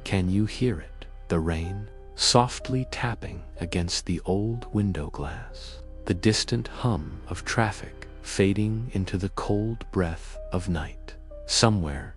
Can you hear it? The rain, softly tapping against the old window glass. The distant hum of traffic fading into the cold breath of night. Somewhere,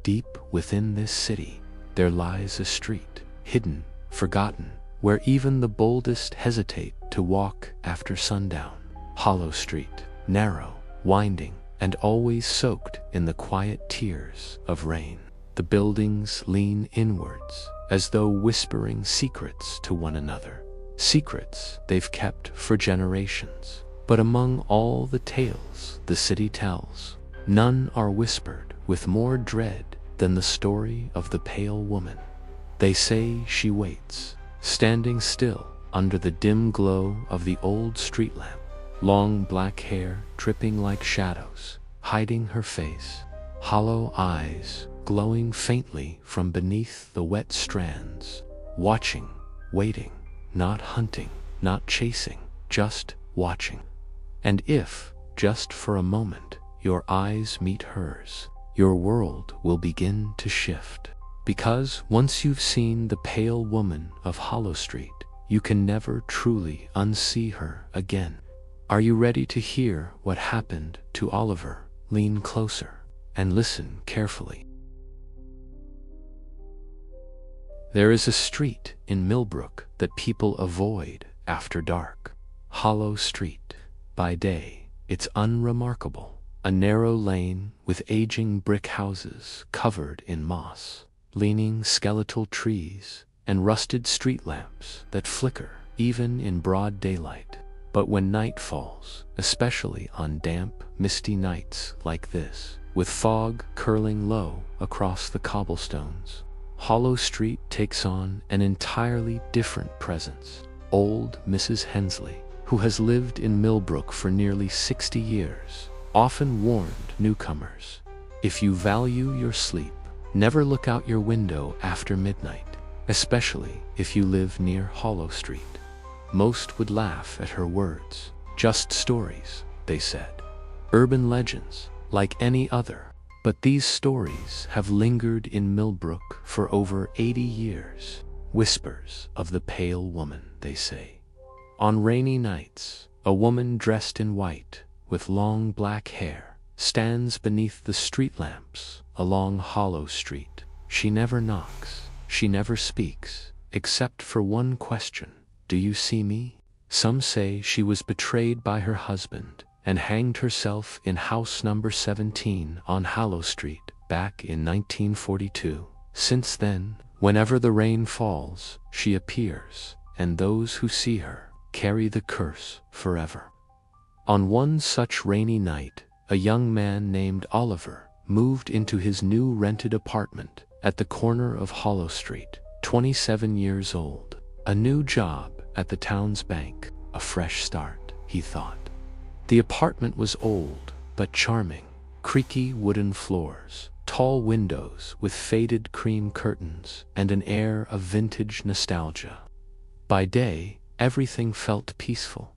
deep within this city, there lies a street, hidden, forgotten, where even the boldest hesitate to walk after sundown. Hollow Street, narrow, winding, and always soaked in the quiet tears of rain. The buildings lean inwards, as though whispering secrets to one another. Secrets they've kept for generations. But among all the tales the city tells, none are whispered with more dread than the story of the pale woman. They say she waits, standing still under the dim glow of the old street lamp, long black hair dripping like shadows, hiding her face, hollow eyes glowing faintly from beneath the wet strands, watching, waiting, not hunting, not chasing, just watching. And if, just for a moment, your eyes meet hers, your world will begin to shift. Because once you've seen the pale woman of Hollow Street, you can never truly unsee her again. Are you ready to hear what happened to Oliver? Lean closer and listen carefully. There is a street in Millbrook that people avoid after dark. Hollow Street. By day, it's unremarkable. A narrow lane with aging brick houses covered in moss, leaning skeletal trees, and rusted street lamps that flicker even in broad daylight. But when night falls, especially on damp, misty nights like this, with fog curling low across the cobblestones, Hollow Street takes on an entirely different presence. Old Mrs. Hensley, who has lived in Millbrook for nearly 60 years, often warned newcomers, if you value your sleep, never look out your window after midnight, especially if you live near Hollow Street. Most would laugh at her words. Just stories, they said. Urban legends, like any other. But these stories have lingered in Millbrook for over 80 years. Whispers of the pale woman, they say. On rainy nights, a woman dressed in white, with long black hair, stands beneath the street lamps along Hollow Street. She never knocks, she never speaks, except for one question. Do you see me? Some say she was betrayed by her husband and hanged herself in house number 17 on Hollow Street back in 1942. Since then, whenever the rain falls, she appears, and those who see her carry the curse forever. On one such rainy night, a young man named Oliver moved into his new rented apartment at the corner of Hollow Street, 27 years old. A new job at the town's bank, a fresh start, he thought. The apartment was old but charming. Creaky wooden floors, tall windows with faded cream curtains, and an air of vintage nostalgia. By day, everything felt peaceful.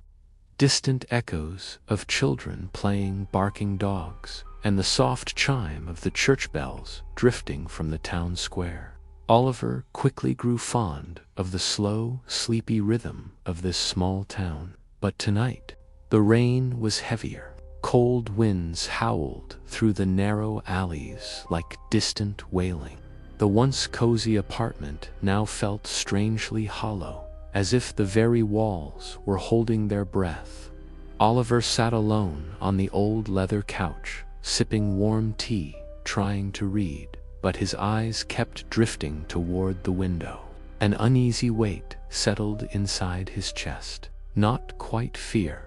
Distant echoes of children playing, barking dogs, and the soft chime of the church bells drifting from the town square. Oliver quickly grew fond of the slow, sleepy rhythm of this small town. But tonight, the rain was heavier. Cold winds howled through the narrow alleys like distant wailing. The once cozy apartment now felt strangely hollow, as if the very walls were holding their breath. Oliver sat alone on the old leather couch, sipping warm tea, trying to read, but his eyes kept drifting toward the window. An uneasy weight settled inside his chest. Not quite fear,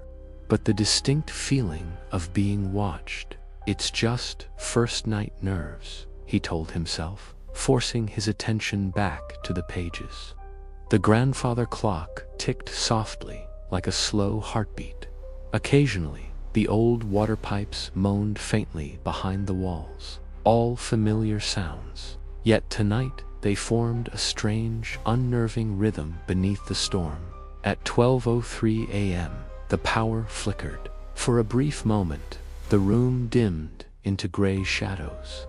but the distinct feeling of being watched. It's just first-night nerves, he told himself, forcing his attention back to the pages. The grandfather clock ticked softly, like a slow heartbeat. Occasionally, the old water pipes moaned faintly behind the walls, all familiar sounds. Yet tonight, they formed a strange, unnerving rhythm beneath the storm. At 12:03 a.m., the power flickered. For a brief moment, the room dimmed into gray shadows.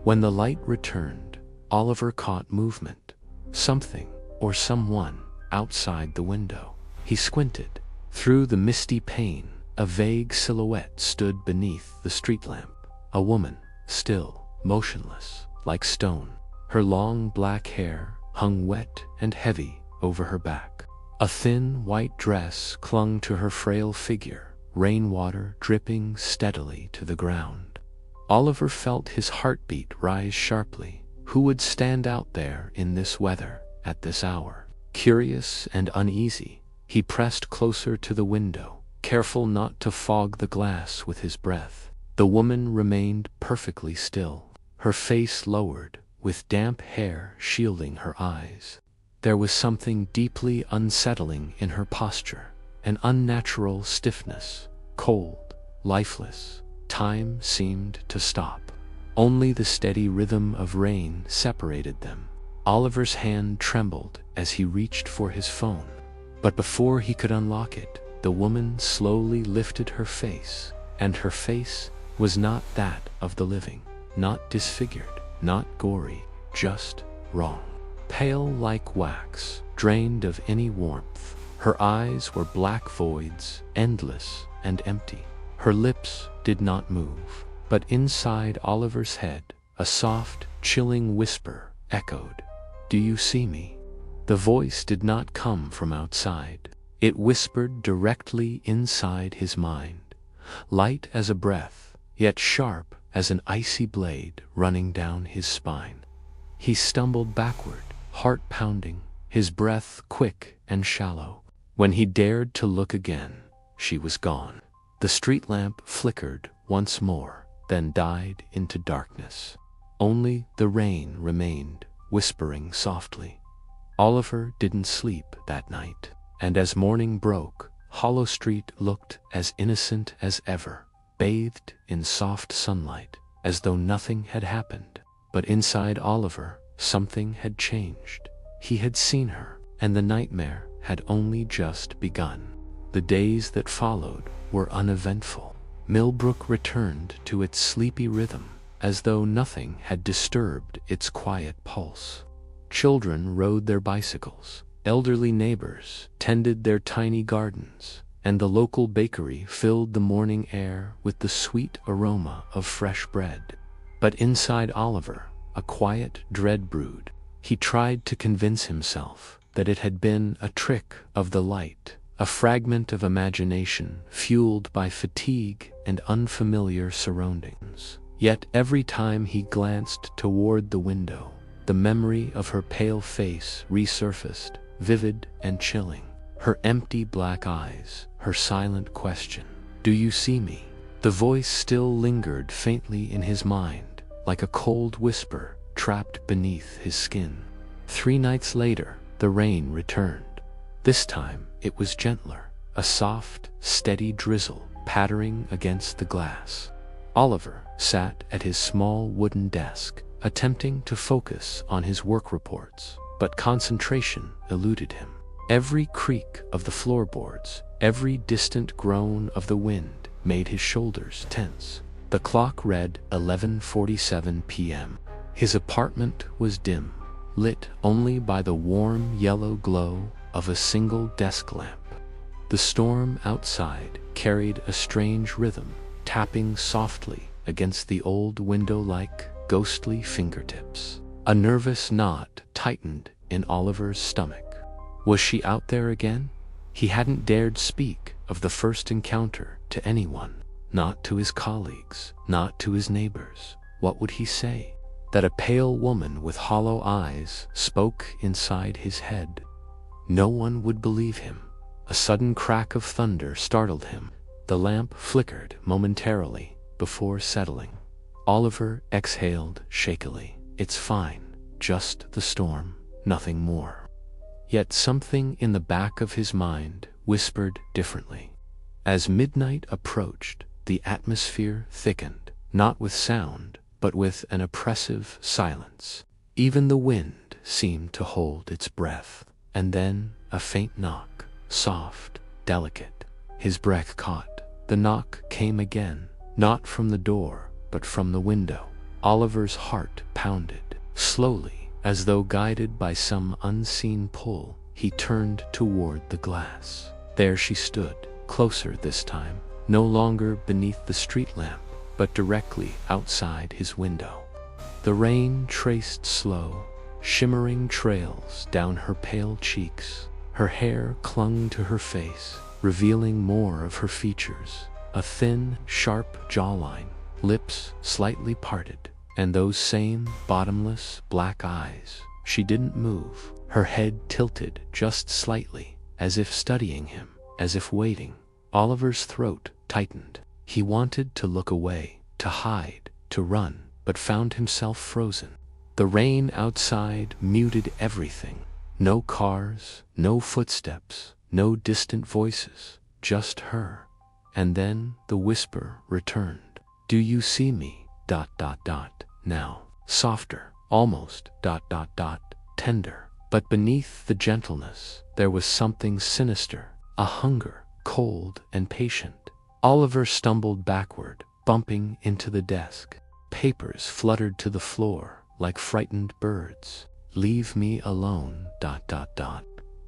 When the light returned, Oliver caught movement. Something, or someone, outside the window. He squinted. Through the misty pane, a vague silhouette stood beneath the street lamp. A woman, still, motionless, like stone. Her long black hair hung wet and heavy over her back. A thin white dress clung to her frail figure, rainwater dripping steadily to the ground. Oliver felt his heartbeat rise sharply. Who would stand out there in this weather, at this hour? Curious and uneasy, he pressed closer to the window, careful not to fog the glass with his breath. The woman remained perfectly still, her face lowered, with damp hair shielding her eyes. There was something deeply unsettling in her posture, an unnatural stiffness, cold, lifeless. Time seemed to stop. Only the steady rhythm of rain separated them. Oliver's hand trembled as he reached for his phone. But before he could unlock it, the woman slowly lifted her face, and her face was not that of the living, not disfigured, not gory, just raw. Pale like wax, drained of any warmth. Her eyes were black voids, endless and empty. Her lips did not move, but inside Oliver's head, a soft, chilling whisper echoed. "Do you see me?" The voice did not come from outside. It whispered directly inside his mind, light as a breath, yet sharp as an icy blade running down his spine. He stumbled backward, heart pounding, his breath quick and shallow. When he dared to look again, she was gone. The street lamp flickered once more, then died into darkness. Only the rain remained, whispering softly. Oliver didn't sleep that night, and as morning broke, Hollow Street looked as innocent as ever, bathed in soft sunlight, as though nothing had happened. But inside Oliver, something had changed. He had seen her, and the nightmare had only just begun. The days that followed were uneventful. Millbrook returned to its sleepy rhythm, as though nothing had disturbed its quiet pulse. Children rode their bicycles, elderly neighbors tended their tiny gardens, and the local bakery filled the morning air with the sweet aroma of fresh bread. But inside Oliver, a quiet dread brewed. He tried to convince himself that it had been a trick of the light, a fragment of imagination fueled by fatigue and unfamiliar surroundings. Yet every time he glanced toward the window, the memory of her pale face resurfaced, vivid and chilling. Her empty black eyes, her silent question, "Do you see me?" The voice still lingered faintly in his mind, like a cold whisper trapped beneath his skin. 3 nights later, the rain returned. This time, it was gentler, a soft, steady drizzle pattering against the glass. Oliver sat at his small wooden desk, attempting to focus on his work reports, but concentration eluded him. Every creak of the floorboards, every distant groan of the wind made his shoulders tense. The clock read 11:47 p.m. His apartment was dim, lit only by the warm yellow glow of a single desk lamp. The storm outside carried a strange rhythm, tapping softly against the old window like ghostly fingertips. A nervous knot tightened in Oliver's stomach. Was she out there again? He hadn't dared speak of the first encounter to anyone, not to his colleagues, not to his neighbors. What would he say? That a pale woman with hollow eyes spoke inside his head. No one would believe him. A sudden crack of thunder startled him. The lamp flickered momentarily before settling. Oliver exhaled shakily. It's fine, just the storm, nothing more. Yet something in the back of his mind whispered differently. As midnight approached, the atmosphere thickened, not with sound, but with an oppressive silence. Even the wind seemed to hold its breath. And then a faint knock, soft, delicate. His breath caught. The knock came again, not from the door, but from the window. Oliver's heart pounded. Slowly, as though guided by some unseen pull, he turned toward the glass. There she stood, closer this time, no longer beneath the street lamp, but directly outside his window. The rain traced slow, shimmering trails down her pale cheeks. Her hair clung to her face, revealing more of her features. A thin, sharp jawline, lips slightly parted, and those same bottomless black eyes. She didn't move, her head tilted just slightly, as if studying him, as if waiting. Oliver's throat tightened. He wanted to look away, to hide, to run, but found himself frozen. The rain outside muted everything. No cars, no footsteps, no distant voices, just her. And then the whisper returned. "Do you see me? ... Now, softer, almost ... tender. But beneath the gentleness, there was something sinister, a hunger, cold and patient." Oliver stumbled backward, bumping into the desk. Papers fluttered to the floor like frightened birds. "Leave me alone ...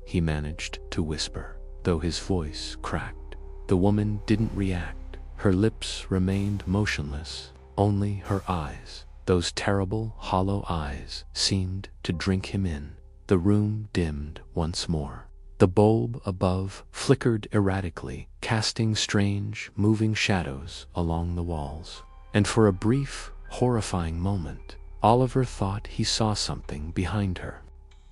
he managed to whisper, though his voice cracked. The woman didn't react. Her lips remained motionless. Only her eyes, those terrible, hollow eyes, seemed to drink him in. The room dimmed once more. The bulb above flickered erratically, casting strange, moving shadows along the walls. And for a brief, horrifying moment, Oliver thought he saw something behind her.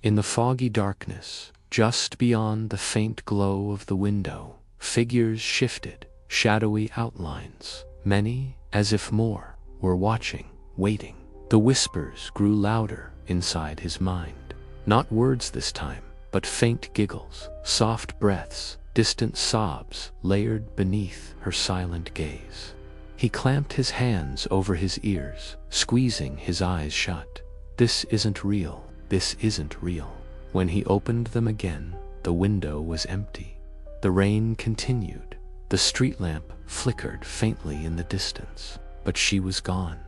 In the foggy darkness, just beyond the faint glow of the window, figures shifted, shadowy outlines. Many, as if more, were watching, waiting. The whispers grew louder inside his mind. Not words this time, but faint giggles, soft breaths, distant sobs layered beneath her silent gaze. He clamped his hands over his ears, squeezing his eyes shut. This isn't real. This isn't real. When he opened them again, the window was empty. The rain continued. The street lamp flickered faintly in the distance, but she was gone.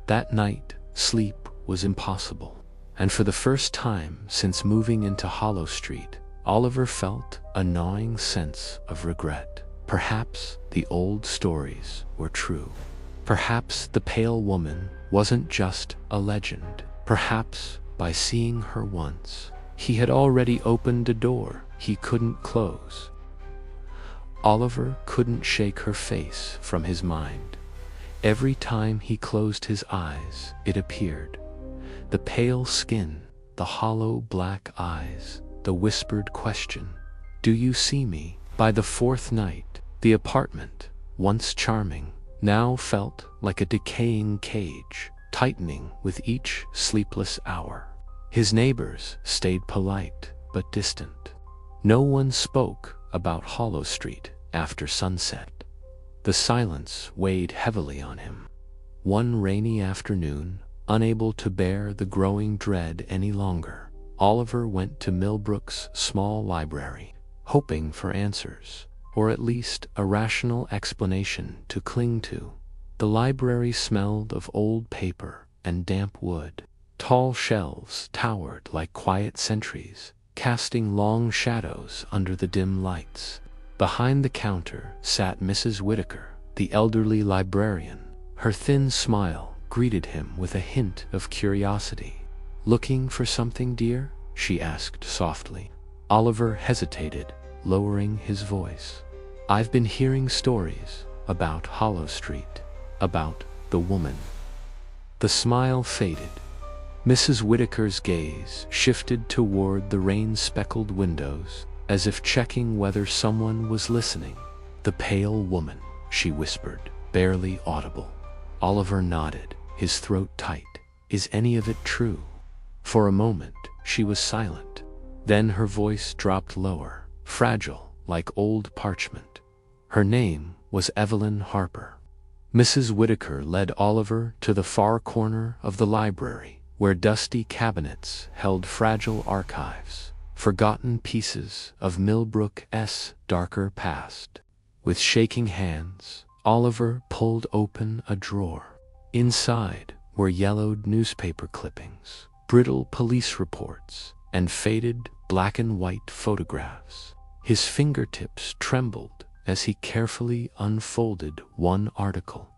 That night, sleep was impossible. And for the first time since moving into Hollow Street, Oliver felt a gnawing sense of regret. Perhaps the old stories were true. Perhaps the pale woman wasn't just a legend. Perhaps, by seeing her once, he had already opened a door he couldn't close. Oliver couldn't shake her face from his mind. Every time he closed his eyes, it appeared. The pale skin, the hollow black eyes, the whispered question, "Do you see me?" By the fourth night, the apartment, once charming, now felt like a decaying cage, tightening with each sleepless hour. His neighbors stayed polite but distant. No one spoke about Hollow Street after sunset. The silence weighed heavily on him. One rainy afternoon, unable to bear the growing dread any longer, Oliver went to Millbrook's small library, hoping for answers, or at least a rational explanation to cling to. The library smelled of old paper and damp wood. Tall shelves towered like quiet sentries, casting long shadows under the dim lights. Behind the counter sat Mrs. Whitaker, the elderly librarian. Her thin smile greeted him with a hint of curiosity. "Looking for something, dear?" she asked softly. Oliver hesitated, lowering his voice. "I've been hearing stories about Hollow Street, about the woman." The smile faded. Mrs. Whitaker's gaze shifted toward the rain-speckled windows, as if checking whether someone was listening. "The pale woman," she whispered, barely audible. Oliver nodded, his throat tight. "Is any of it true?" For a moment, she was silent. Then her voice dropped lower, fragile, like old parchment. Her name was Evelyn Harper. Mrs. Whitaker led Oliver to the far corner of the library, where dusty cabinets held fragile archives, forgotten pieces of Millbrook's darker past. With shaking hands, Oliver pulled open a drawer. Inside were yellowed newspaper clippings, brittle police reports, and faded black and white photographs. His fingertips trembled as he carefully unfolded one article.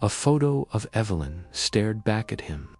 A photo of Evelyn stared back at him.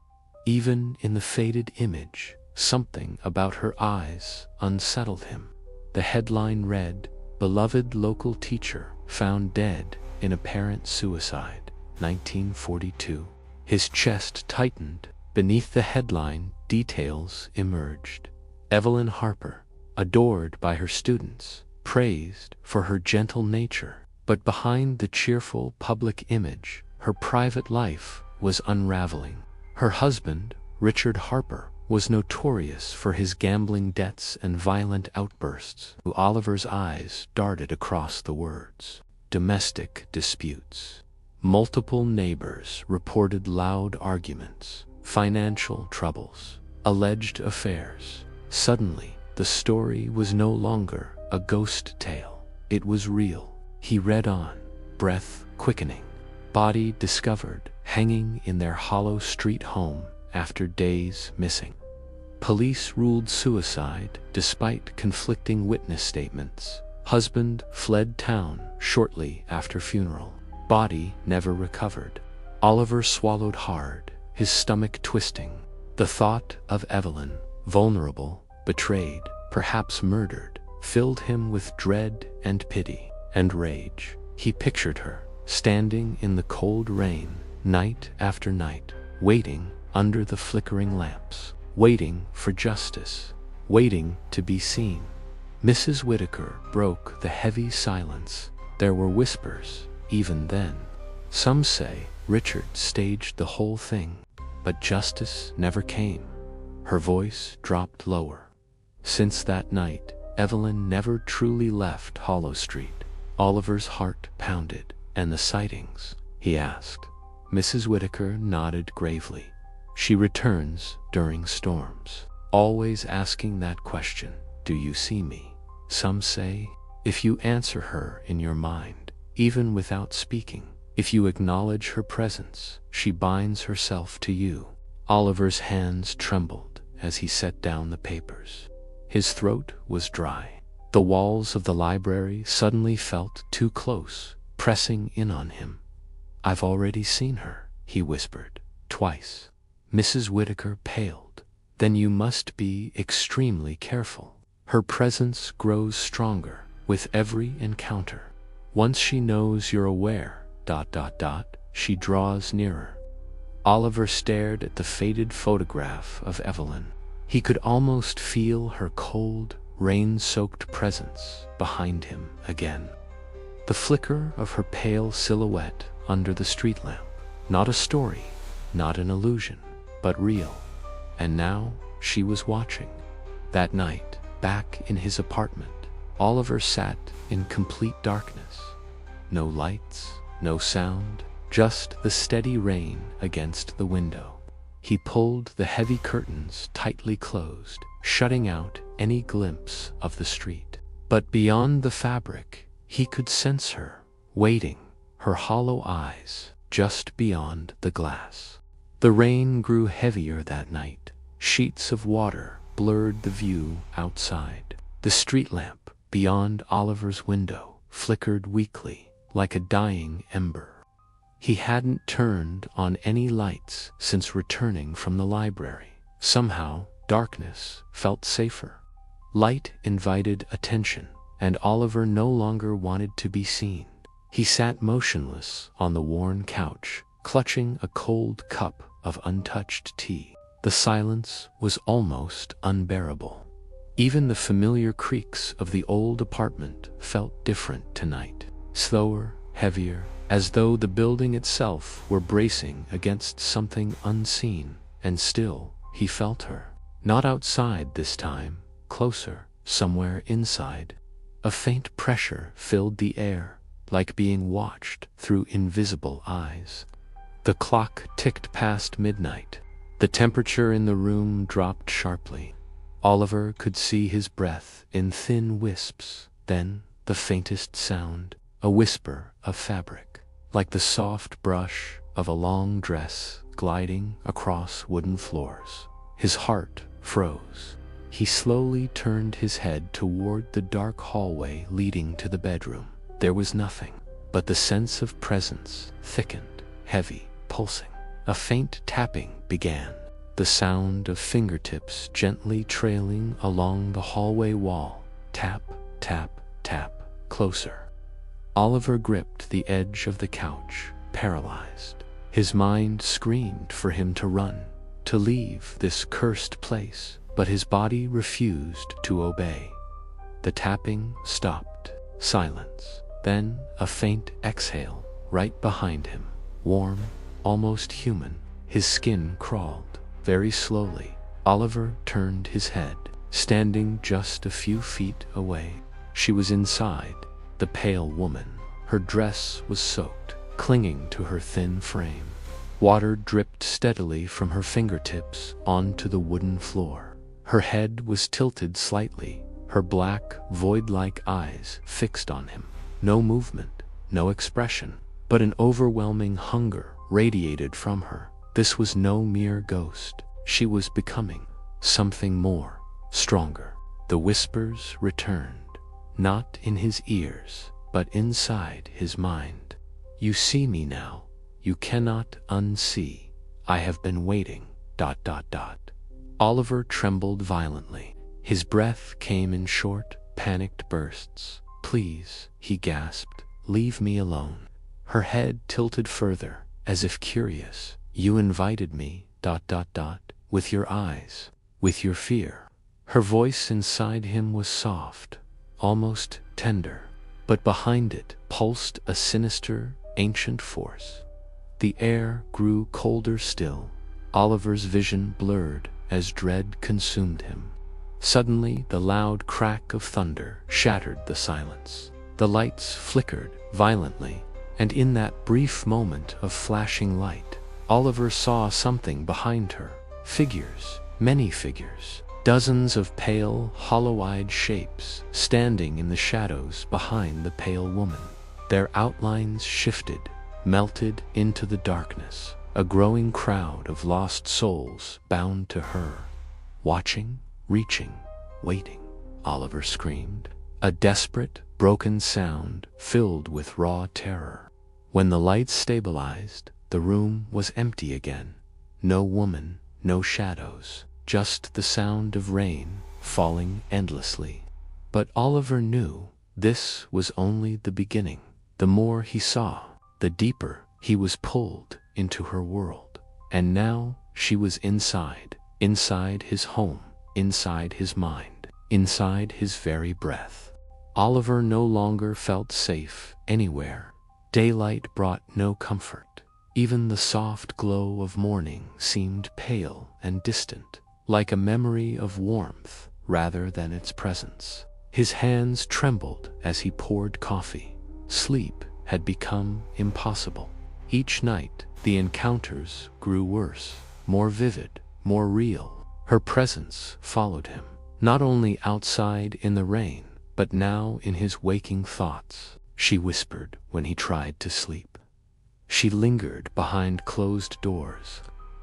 Even in the faded image, something about her eyes unsettled him. The headline read, "Beloved local teacher found dead in apparent suicide, 1942. His chest tightened. Beneath the headline, details emerged. Evelyn Harper, adored by her students, praised for her gentle nature. But behind the cheerful public image, her private life was unraveling. Her husband, Richard Harper, was notorious for his gambling debts and violent outbursts. Oliver's eyes darted across the words. Domestic disputes. Multiple neighbors reported loud arguments, financial troubles, alleged affairs. Suddenly, the story was no longer a ghost tale. It was real. He read on, breath quickening. Body discovered hanging in their Hollow Street home after days missing. Police ruled suicide despite conflicting witness statements. Husband fled town shortly after funeral. Body never recovered. Oliver swallowed hard, his stomach twisting. The thought of Evelyn, vulnerable, betrayed, perhaps murdered, filled him with dread and pity and rage. He pictured her, standing in the cold rain, night after night, waiting under the flickering lamps, waiting for justice, waiting to be seen. Mrs. Whitaker broke the heavy silence. There were whispers, even then. Some say Richard staged the whole thing, but justice never came. Her voice dropped lower. Since that night, Evelyn never truly left Hollow Street. Oliver's heart pounded. And the sightings? He asked. Mrs. Whitaker nodded gravely. She returns during storms, always asking that question, "Do you see me?" Some say, if you answer her in your mind, even without speaking, if you acknowledge her presence, she binds herself to you. Oliver's hands trembled as he set down the papers. His throat was dry. The walls of the library suddenly felt too close, pressing in on him. "I've already seen her," he whispered, "twice." Mrs. Whitaker paled. "Then you must be extremely careful. Her presence grows stronger with every encounter. Once she knows you're aware, ... she draws nearer." Oliver stared at the faded photograph of Evelyn. He could almost feel her cold, rain-soaked presence behind him again. The flicker of her pale silhouette under the street lamp. Not a story, not an illusion, but real. And now she was watching. That night, back in his apartment, Oliver sat in complete darkness. No lights, no sound, just the steady rain against the window. He pulled the heavy curtains tightly closed, shutting out any glimpse of the street. But beyond the fabric, he could sense her, waiting, her hollow eyes just beyond the glass. The rain grew heavier that night. Sheets of water blurred the view outside. The street lamp beyond Oliver's window flickered weakly, like a dying ember. He hadn't turned on any lights since returning from the library. Somehow, darkness felt safer. Light invited attention, and Oliver no longer wanted to be seen. He sat motionless on the worn couch, clutching a cold cup of untouched tea. The silence was almost unbearable. Even the familiar creaks of the old apartment felt different tonight. Slower, heavier, as though the building itself were bracing against something unseen. And still, he felt her. Not outside this time, closer, somewhere inside. A faint pressure filled the air, like being watched through invisible eyes. The clock ticked past midnight. The temperature in the room dropped sharply. Oliver could see his breath in thin wisps, then the faintest sound, a whisper of fabric, like the soft brush of a long dress gliding across wooden floors. His heart froze. He slowly turned his head toward the dark hallway leading to the bedroom. There was nothing, but the sense of presence thickened, heavy, pulsing. A faint tapping began, the sound of fingertips gently trailing along the hallway wall. Tap, tap, tap, closer. Oliver gripped the edge of the couch, paralyzed. His mind screamed for him to run, to leave this cursed place, but his body refused to obey. The tapping stopped. Silence. Then a faint exhale right behind him, warm, almost human. His skin crawled. Very slowly, Oliver turned his head. Standing just a few feet away, she was inside, the pale woman. Her dress was soaked, clinging to her thin frame. Water dripped steadily from her fingertips onto the wooden floor. Her head was tilted slightly, her black, void-like eyes fixed on him. No movement, no expression, but an overwhelming hunger radiated from her. This was no mere ghost. She was becoming something more, stronger. The whispers returned, not in his ears, but inside his mind. You see me now. You cannot unsee. I have been waiting, ... Oliver trembled violently. His breath came in short, panicked bursts. Please, he gasped, leave me alone. Her head tilted further, as if curious. You invited me, ... with your eyes, with your fear. Her voice inside him was soft, almost tender, but behind it pulsed a sinister, ancient force. The air grew colder still. Oliver's vision blurred as dread consumed him. Suddenly, the loud crack of thunder shattered the silence. The lights flickered violently, and in that brief moment of flashing light, Oliver saw something behind her. Figures, many figures, dozens of pale, hollow-eyed shapes standing in the shadows behind the pale woman. Their outlines shifted, melted into the darkness, a growing crowd of lost souls bound to her. Watching, reaching, waiting, Oliver screamed, a desperate, broken sound filled with raw terror. When the lights stabilized, the room was empty again. No woman, no shadows, just the sound of rain falling endlessly. But Oliver knew this was only the beginning. The more he saw, the deeper he was pulled into her world. And now she was inside his home, inside his mind, inside his very breath. Oliver no longer felt safe anywhere. Daylight brought no comfort. Even the soft glow of morning seemed pale and distant, like a memory of warmth rather than its presence. His hands trembled as he poured coffee. Sleep had become impossible. Each night, the encounters grew worse, more vivid, more real. Her presence followed him, not only outside in the rain, but now in his waking thoughts. She whispered when he tried to sleep. She lingered behind closed doors.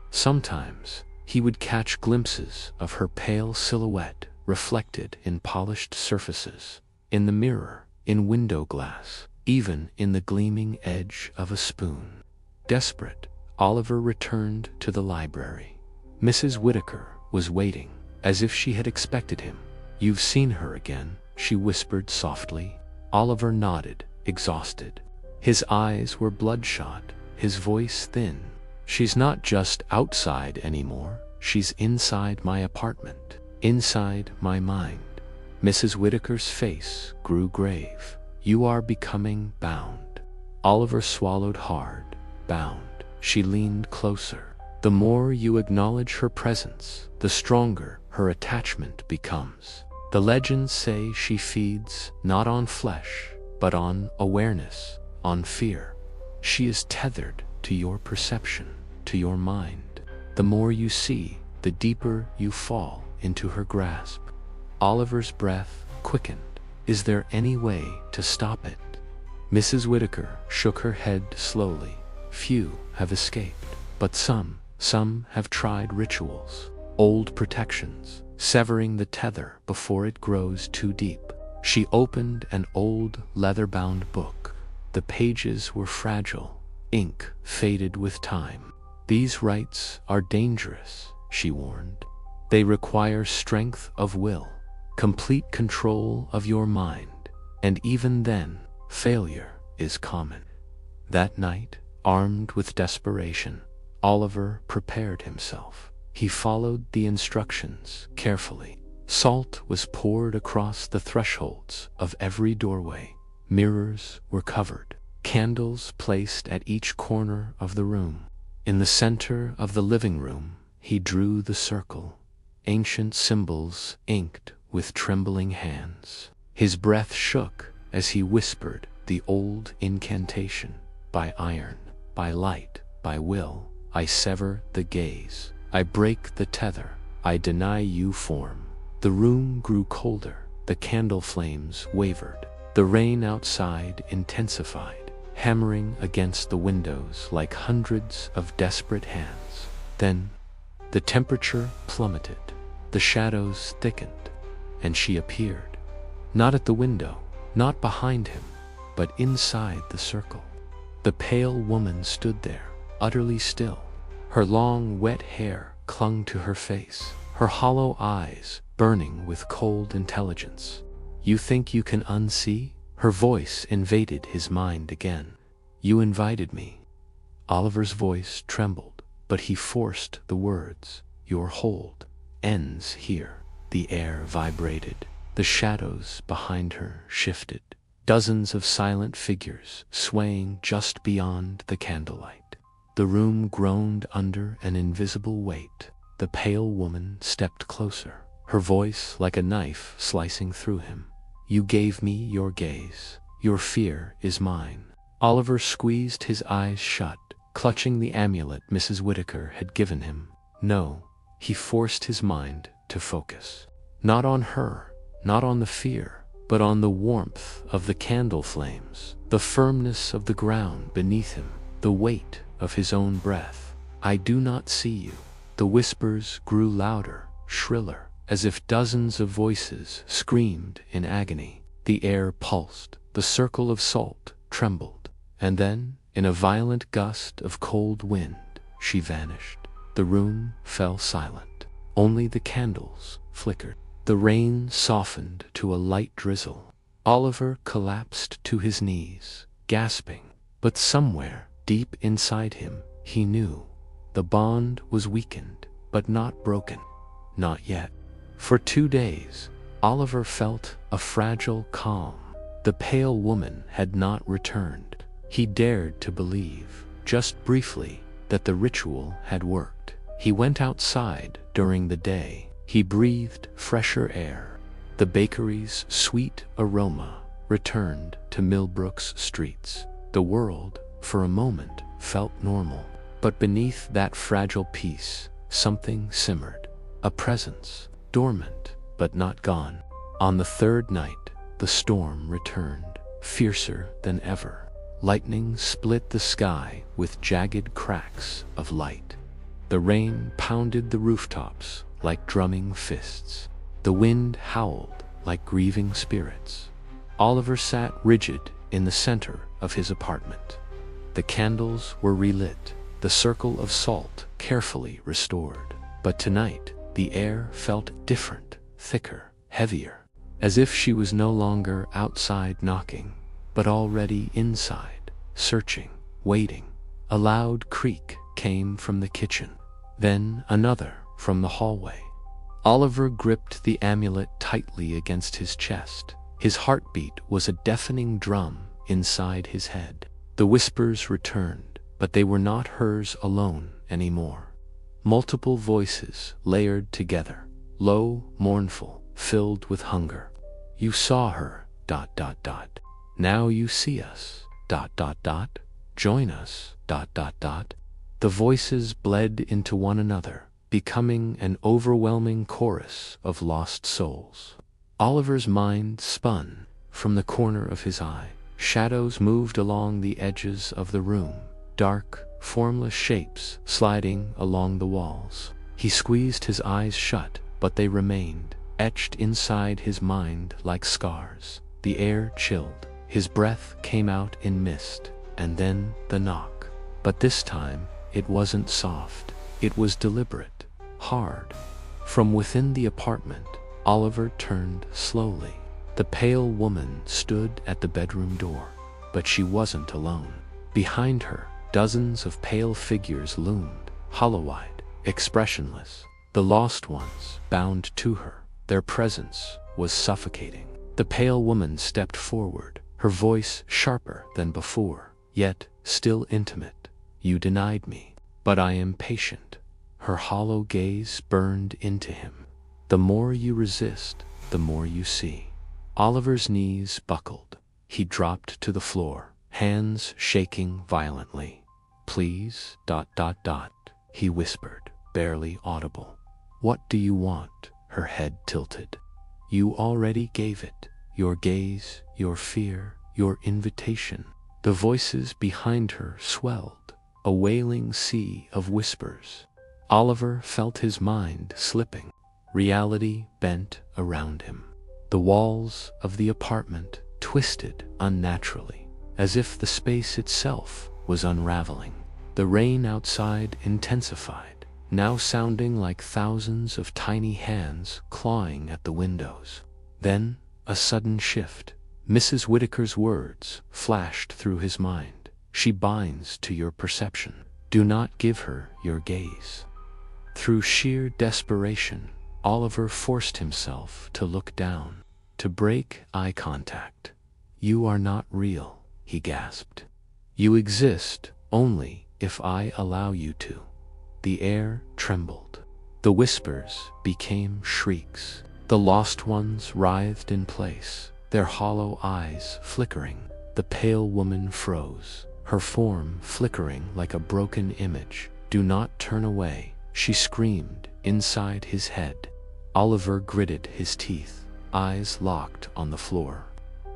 Sometimes he would catch glimpses of her pale silhouette reflected in polished surfaces, in the mirror, in window glass, even in the gleaming edge of a spoon. Desperate, Oliver returned to the library. Mrs. Whitaker was waiting, as if she had expected him. You've seen her again, she whispered softly. Oliver nodded, exhausted. His eyes were bloodshot, his voice thin. She's not just outside anymore, she's inside my apartment, inside my mind. Mrs. Whitaker's face grew grave. You are becoming bound. Oliver swallowed hard. Bound. She leaned closer. The more you acknowledge her presence, the stronger her attachment becomes. The legends say she feeds not on flesh, but on awareness, on fear. She is tethered to your perception, to your mind. The more you see, the deeper you fall into her grasp. Oliver's breath quickened. Is there any way to stop it? Mrs. Whitaker shook her head slowly. Few have escaped, but some Some have tried rituals, old protections, severing the tether before it grows too deep. She opened an old leather-bound book. The pages were fragile, ink faded with time. These rites are dangerous, she warned. They require strength of will, complete control of your mind, and even then, failure is common. That night, armed with desperation, Oliver prepared himself. He followed the instructions carefully. Salt was poured across the thresholds of every doorway. Mirrors were covered, candles placed at each corner of the room. In the center of the living room, he drew the circle, ancient symbols inked with trembling hands. His breath shook as he whispered the old incantation. By iron, by light, by will, I sever the gaze. I break the tether. I deny you form. The room grew colder. The candle flames wavered. The rain outside intensified, hammering against the windows like hundreds of desperate hands. Then, the temperature plummeted. The shadows thickened, and she appeared. Not at the window, not behind him, but inside the circle. The pale woman stood there, utterly still. Her long, wet hair clung to her face, her hollow eyes burning with cold intelligence. You think you can unsee? Her voice invaded his mind again. You invited me. Oliver's voice trembled, but he forced the words. Your hold ends here. The air vibrated. The shadows behind her shifted. Dozens of silent figures swaying just beyond the candlelight. The room groaned under an invisible weight. The pale woman stepped closer, her voice like a knife slicing through him. You gave me your gaze. Your fear is mine. Oliver squeezed his eyes shut, clutching the amulet Mrs. Whitaker had given him. No, he forced his mind to focus. Not on her, not on the fear, but on the warmth of the candle flames, the firmness of the ground beneath him, the weight of his own breath. I do not see you. The whispers grew louder, shriller, as if dozens of voices screamed in agony. The air pulsed, the circle of salt trembled, and then, in a violent gust of cold wind, she vanished. The room fell silent. Only the candles flickered. The rain softened to a light drizzle. Oliver collapsed to his knees, gasping, but somewhere, deep inside him, he knew. The bond was weakened, but not broken. Not yet. For 2 days, Oliver felt a fragile calm. The pale woman had not returned. He dared to believe, just briefly, that the ritual had worked. He went outside during the day. He breathed fresher air. The bakery's sweet aroma returned to Millbrook's streets. The world, for a moment, felt normal. But beneath that fragile peace, something simmered. A presence, dormant, but not gone. On the 3rd night, the storm returned, fiercer than ever. Lightning split the sky with jagged cracks of light. The rain pounded the rooftops like drumming fists. The wind howled like grieving spirits. Oliver sat rigid in the center of his apartment. The candles were relit, the circle of salt carefully restored. But tonight, the air felt different, thicker, heavier, as if she was no longer outside knocking, but already inside, searching, waiting. A loud creak came from the kitchen, then another from the hallway. Oliver gripped the amulet tightly against his chest. His heartbeat was a deafening drum inside his head. The whispers returned, but they were not hers alone anymore. Multiple voices layered together, low, mournful, filled with hunger. You saw her, ... Now you see us, ... Join us, ... The voices bled into one another, becoming an overwhelming chorus of lost souls. Oliver's mind spun. From the corner of his eye, shadows moved along the edges of the room, dark, formless shapes sliding along the walls. He squeezed his eyes shut, but they remained, etched inside his mind like scars. The air chilled. His breath came out in mist, and then the knock. But this time, it wasn't soft. It was deliberate, hard. From within the apartment, Oliver turned slowly. The pale woman stood at the bedroom door, but she wasn't alone. Behind her, dozens of pale figures loomed, hollow-eyed, expressionless. The lost ones bound to her. Their presence was suffocating. The pale woman stepped forward, her voice sharper than before, yet still intimate. "You denied me, but I am patient." Her hollow gaze burned into him. "The more you resist, the more you see." Oliver's knees buckled. He dropped to the floor, hands shaking violently. "Please, ... he whispered, barely audible. "What do you want?" Her head tilted. "You already gave it. Your gaze, your fear, your invitation." The voices behind her swelled, a wailing sea of whispers. Oliver felt his mind slipping. Reality bent around him. The walls of the apartment twisted unnaturally, as if the space itself was unraveling. The rain outside intensified, now sounding like thousands of tiny hands clawing at the windows. Then, a sudden shift. Mrs. Whitaker's words flashed through his mind. "She binds to your perception. Do not give her your gaze." Through sheer desperation, Oliver forced himself to look down, to break eye contact. "You are not real," he gasped. "You exist only if I allow you to." The air trembled. The whispers became shrieks. The lost ones writhed in place, their hollow eyes flickering. The pale woman froze, her form flickering like a broken image. "Do not turn away," she screamed inside his head. Oliver gritted his teeth, eyes locked on the floor.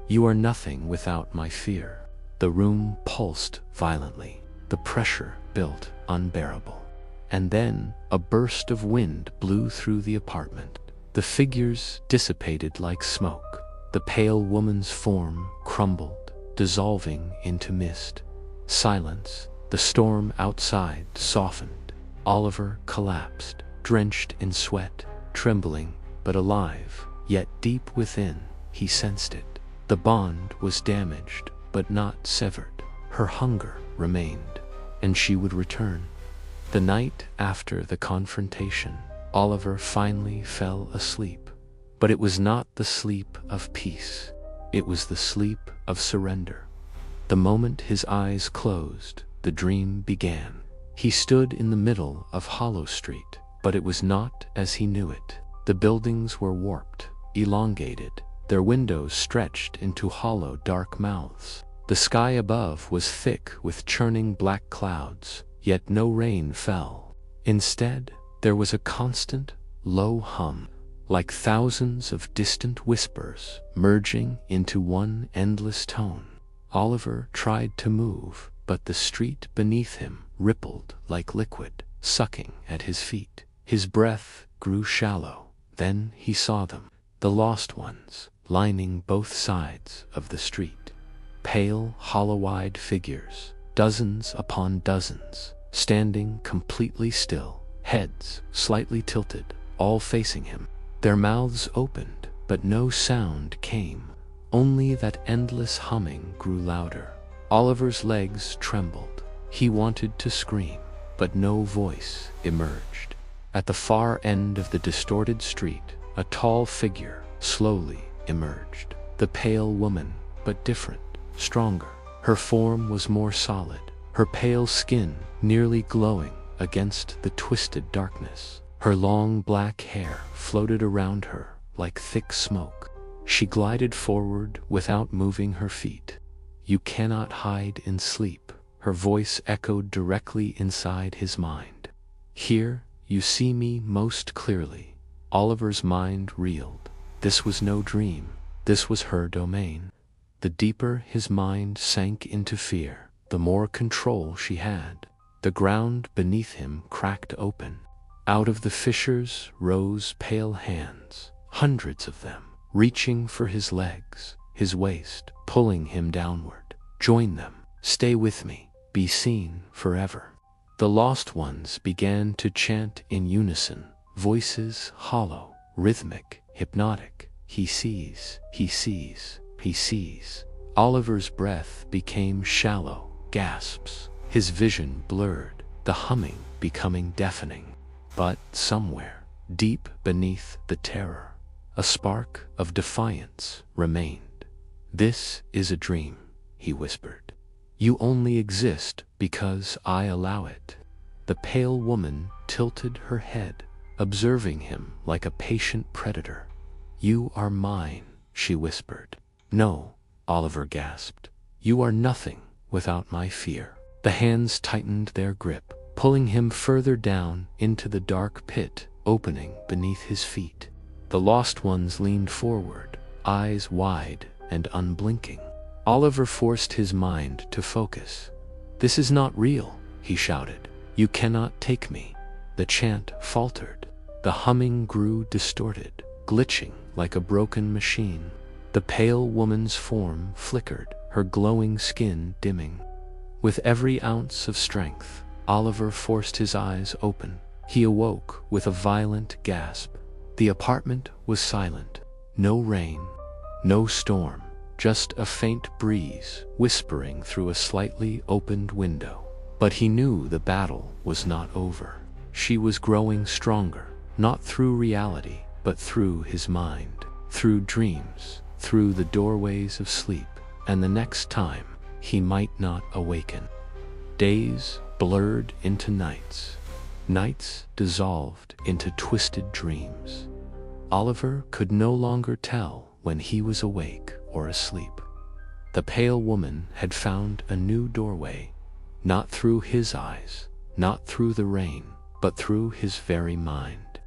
"You are nothing without my fear." The room pulsed violently. The pressure built unbearable. And then a burst of wind blew through the apartment. The figures dissipated like smoke. The pale woman's form crumbled, dissolving into mist. Silence. The storm outside softened. Oliver collapsed, drenched in sweat, trembling but alive. Yet deep within, he sensed it. The bond was damaged, but not severed. Her hunger remained, and she would return. The night after the confrontation, Oliver finally fell asleep. But it was not the sleep of peace. It was the sleep of surrender. The moment his eyes closed, the dream began. He stood in the middle of Hollow Street, but it was not as he knew it. The buildings were warped, elongated. Their windows stretched into hollow, dark mouths. The sky above was thick with churning black clouds, yet no rain fell. Instead, there was a constant, low hum, like thousands of distant whispers merging into one endless tone. Oliver tried to move, but the street beneath him rippled like liquid, sucking at his feet. His breath grew shallow. Then he saw them, the lost ones, lining both sides of the street. Pale, hollow-eyed figures, dozens upon dozens, standing completely still, heads slightly tilted, all facing him. Their mouths opened, but no sound came. Only that endless humming grew louder. Oliver's legs trembled. He wanted to scream, but no voice emerged. At the far end of the distorted street, a tall figure slowly emerged. The pale woman, but different, stronger. Her form was more solid, her pale skin nearly glowing against the twisted darkness. Her long black hair floated around her like thick smoke. She glided forward without moving her feet. "You cannot hide in sleep," her voice echoed directly inside his mind. "Here, you see me most clearly." Oliver's mind reeled. This was no dream. This was her domain. The deeper his mind sank into fear, the more control she had. The ground beneath him cracked open. Out of the fissures rose pale hands, hundreds of them, reaching for his legs, his waist, pulling him downward. Join them. Stay with me. Be seen forever. The lost ones began to chant in unison, voices hollow, rhythmic, hypnotic. He sees, he sees, he sees. Oliver's breath became shallow, gasps, his vision blurred, the humming becoming deafening. But somewhere, deep beneath the terror, a spark of defiance remained. "This is a dream," he whispered. "You only exist because I allow it." The pale woman tilted her head, observing him like a patient predator. "You are mine," she whispered. "No," Oliver gasped. "You are nothing without my fear." The hands tightened their grip, pulling him further down into the dark pit opening beneath his feet. The lost ones leaned forward, eyes wide and unblinking. Oliver forced his mind to focus. "This is not real," he shouted. "You cannot take me." The chant faltered. The humming grew distorted, glitching like a broken machine. The pale woman's form flickered, her glowing skin dimming. With every ounce of strength, Oliver forced his eyes open. He awoke with a violent gasp. The apartment was silent. No rain, no storm, just a faint breeze whispering through a slightly opened window. But he knew the battle was not over. She was growing stronger, not through reality, but through his mind, through dreams, through the doorways of sleep, and the next time he might not awaken. Days blurred into nights. Nights dissolved into twisted dreams. Oliver could no longer tell when he was awake or asleep. The pale woman had found a new doorway, not through his eyes, not through the rain, but through his very mind.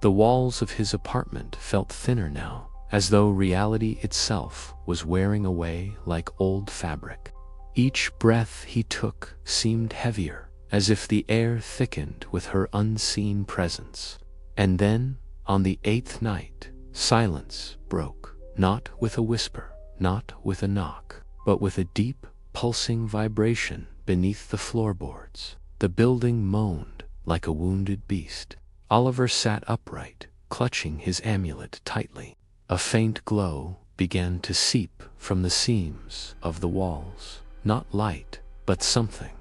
The walls of his apartment felt thinner now, as though reality itself was wearing away like old fabric. Each breath he took seemed heavier, as if the air thickened with her unseen presence. And then, on the 8th night, silence broke, not with a whisper, not with a knock, but with a deep, pulsing vibration beneath the floorboards. The building moaned like a wounded beast. Oliver sat upright, clutching his amulet tightly. A faint glow began to seep from the seams of the walls. Not light, but something.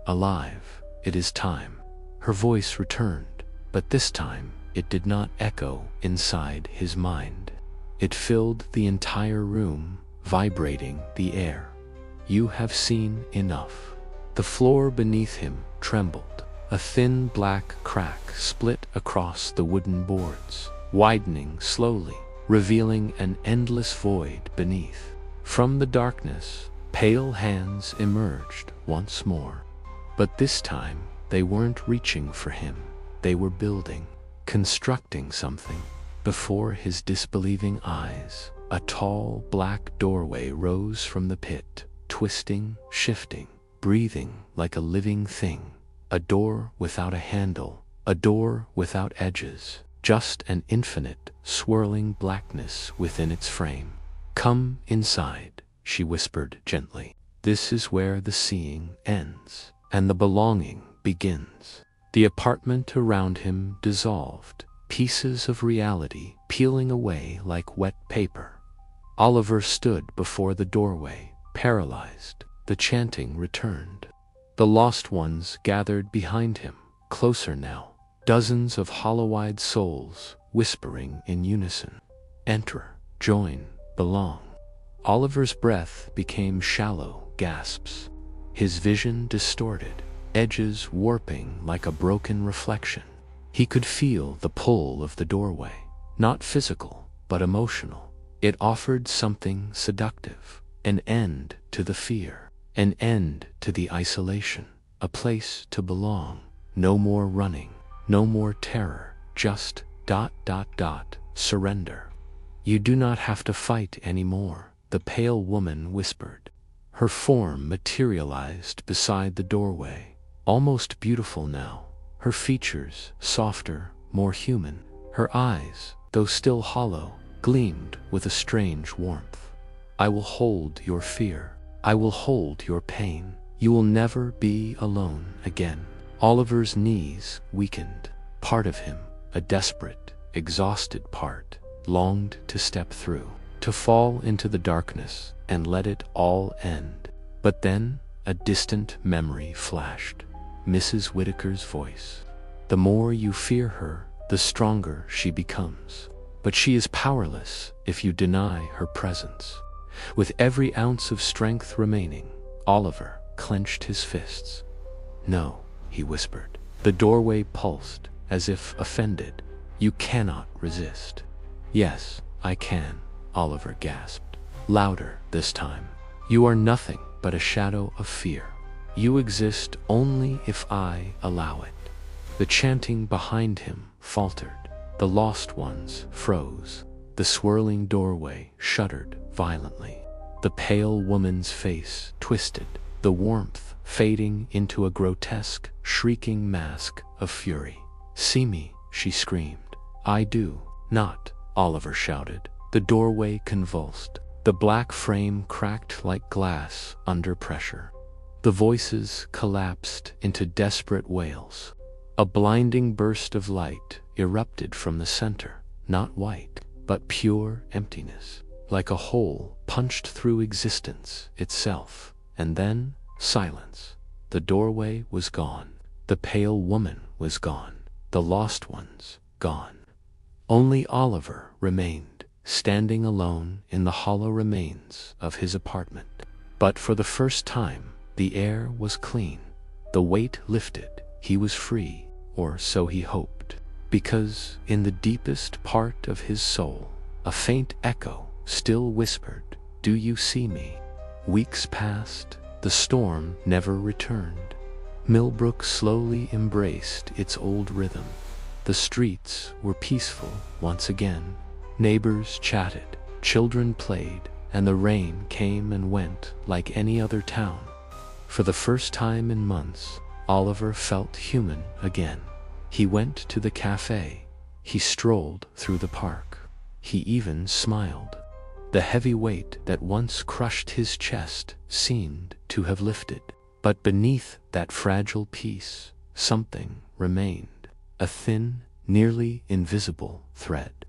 Alive. "It is time." Her voice returned, but this time it did not echo inside his mind. It filled the entire room, vibrating the air. "You have seen enough." The floor beneath him trembled. A thin black crack split across the wooden boards, widening slowly, revealing an endless void beneath. From the darkness, pale hands emerged once more. But this time, they weren't reaching for him. They were building, constructing something. Before his disbelieving eyes, a tall black doorway rose from the pit, twisting, shifting, breathing like a living thing. A door without a handle, a door without edges, just an infinite, swirling blackness within its frame. "Come inside," she whispered gently. "This is where the seeing ends, and the belonging begins." The apartment around him dissolved, pieces of reality peeling away like wet paper. Oliver stood before the doorway, paralyzed. The chanting returned. The lost ones gathered behind him, closer now, dozens of hollow-eyed souls whispering in unison. "Enter, join, belong." Oliver's breath became shallow gasps, his vision distorted, edges warping like a broken reflection. He could feel the pull of the doorway, not physical, but emotional. It offered something seductive, an end to the fear, an end to the isolation, a place to belong. No more running, no more terror, just ... surrender. "You do not have to fight anymore," the pale woman whispered. Her form materialized beside the doorway, almost beautiful now, her features softer, more human. Her eyes, though still hollow, gleamed with a strange warmth. I will hold your fear. I will hold your pain. You will never be alone again. Oliver's knees weakened. Part of him, a desperate, exhausted part, longed to step through, to fall into the darkness and let it all end. But then a distant memory flashed. Mrs. Whitaker's voice. The more you fear her, the stronger she becomes. But she is powerless if you deny her presence. With every ounce of strength remaining, Oliver clenched his fists. No, he whispered. The doorway pulsed, as if offended. You cannot resist. Yes, I can, Oliver gasped. Louder this time. You are nothing but a shadow of fear. You exist only if I allow it. The chanting behind him faltered. The lost ones froze. The swirling doorway shuddered violently. The pale woman's face twisted, the warmth fading into a grotesque, shrieking mask of fury. See me, she screamed. I do not, Oliver shouted. The doorway convulsed. The black frame cracked like glass under pressure. The voices collapsed into desperate wails. A blinding burst of light erupted from the center, not white, but pure emptiness, like a hole punched through existence itself. And then silence. The doorway was gone. The pale woman was gone. The lost ones gone. Only Oliver remained, standing alone in the hollow remains of his apartment. But for the first time, the air was clean. The weight lifted. He was free, or so he hoped, because in the deepest part of his soul, a faint echo still whispered, "Do you see me?" Weeks passed. The storm never returned. Millbrook slowly embraced its old rhythm. The streets were peaceful once again. Neighbors chatted, children played, and the rain came and went like any other town. For the first time in months, Oliver felt human again. He went to the cafe. He strolled through the park. He even smiled. The heavy weight that once crushed his chest seemed to have lifted. But beneath that fragile peace, something remained. A thin, nearly invisible thread.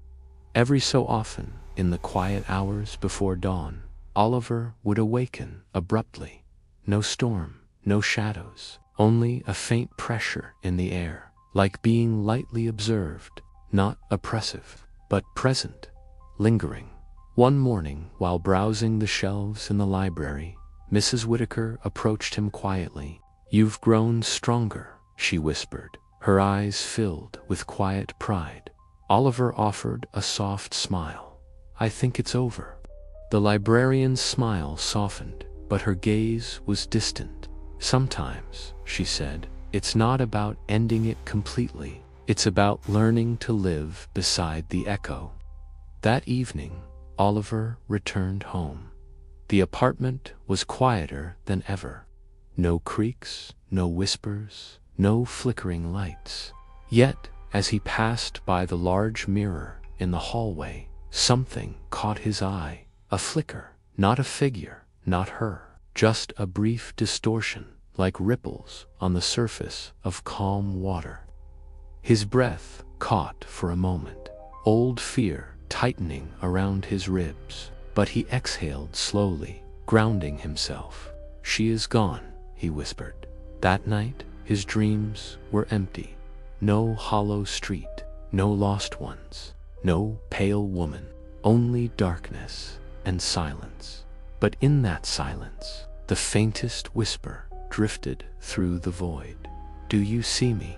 Every so often, in the quiet hours before dawn, Oliver would awaken abruptly. No storm, no shadows, only a faint pressure in the air, like being lightly observed, not oppressive, but present, lingering. One morning, while browsing the shelves in the library, Mrs. Whitaker approached him quietly. "You've grown stronger," she whispered, her eyes filled with quiet pride. Oliver offered a soft smile. "I think it's over." The librarian's smile softened, but her gaze was distant. "Sometimes," she said, "it's not about ending it completely. It's about learning to live beside the echo." That evening, Oliver returned home. The apartment was quieter than ever. No creaks, no whispers, no flickering lights. Yet, as he passed by the large mirror in the hallway, something caught his eye. A flicker, not a figure, not her, just a brief distortion, like ripples on the surface of calm water. His breath caught for a moment, old fear tightening around his ribs, but he exhaled slowly, grounding himself. "She is gone," he whispered. That night, his dreams were empty. No hollow street, no lost ones, no pale woman, only darkness and silence. But in that silence, the faintest whisper drifted through the void. "Do you see me?"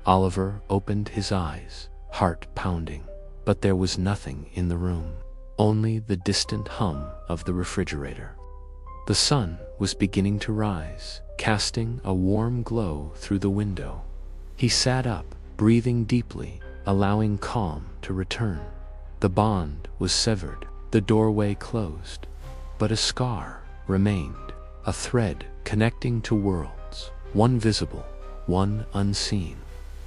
Oliver opened his eyes, heart pounding, but there was nothing in the room, only the distant hum of the refrigerator. The sun was beginning to rise, casting a warm glow through the window. He sat up, breathing deeply, allowing calm to return. The bond was severed, the doorway closed, but a scar remained, a thread connecting to worlds, one visible, one unseen.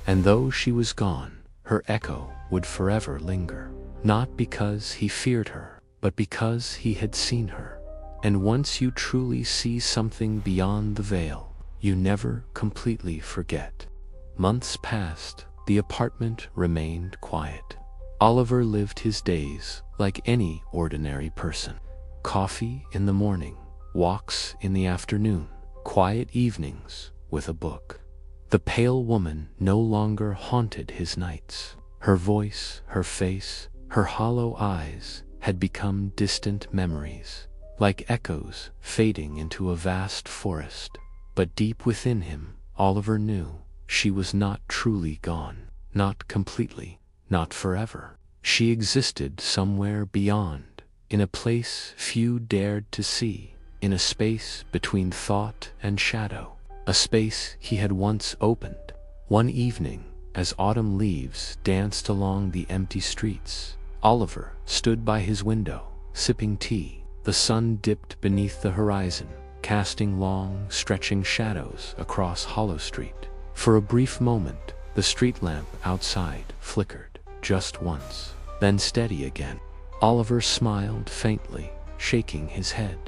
And though she was gone, her echo would forever linger, not because he feared her, but because he had seen her. And once you truly see something beyond the veil, you never completely forget. Months passed, the apartment remained quiet. Oliver lived his days like any ordinary person. Coffee in the morning, walks in the afternoon, quiet evenings with a book. The pale woman no longer haunted his nights. Her voice, her face, her hollow eyes had become distant memories, like echoes fading into a vast forest. But deep within him, Oliver knew she was not truly gone, not completely, not forever. She existed somewhere beyond, in a place few dared to see, in a space between thought and shadow, a space he had once opened. One evening, as autumn leaves danced along the empty streets, Oliver stood by his window, sipping tea. The sun dipped beneath the horizon, casting long, stretching shadows across Hollow Street. For a brief moment, the street lamp outside flickered, just once, then steady again. Oliver smiled faintly, shaking his head.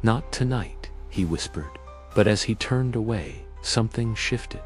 "Not tonight," he whispered. But as he turned away, something shifted.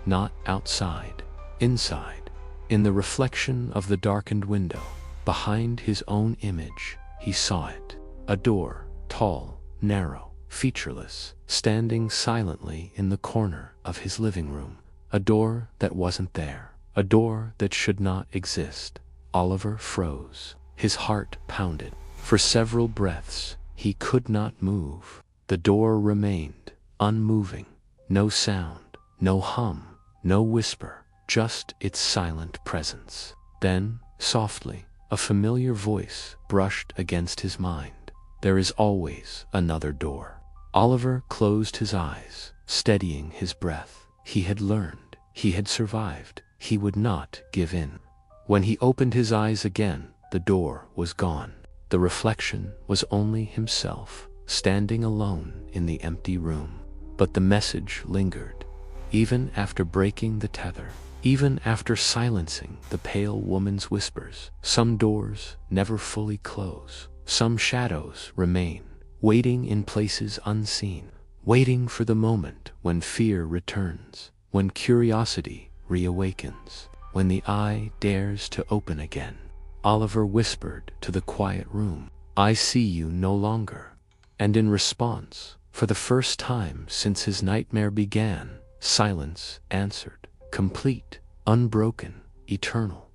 Not outside, inside. In the reflection of the darkened window, behind his own image, he saw it. A door, tall, narrow, featureless, standing silently in the corner of his living room. A door that wasn't there. A door that should not exist. Oliver froze. His heart pounded. For several breaths, he could not move. The door remained, unmoving. No sound, no hum, no whisper, just its silent presence. Then, softly, a familiar voice brushed against his mind. "There is always another door." Oliver closed his eyes, steadying his breath. He had learned, he had survived, he would not give in. When he opened his eyes again, the door was gone. The reflection was only himself, standing alone in the empty room. But the message lingered. Even after breaking the tether, even after silencing the pale woman's whispers, some doors never fully close. Some shadows remain, waiting in places unseen, waiting for the moment when fear returns, when curiosity reawakens, when the eye dares to open again. Oliver whispered to the quiet room, "I see you no longer." And in response, for the first time since his nightmare began, silence answered, complete, unbroken, eternal.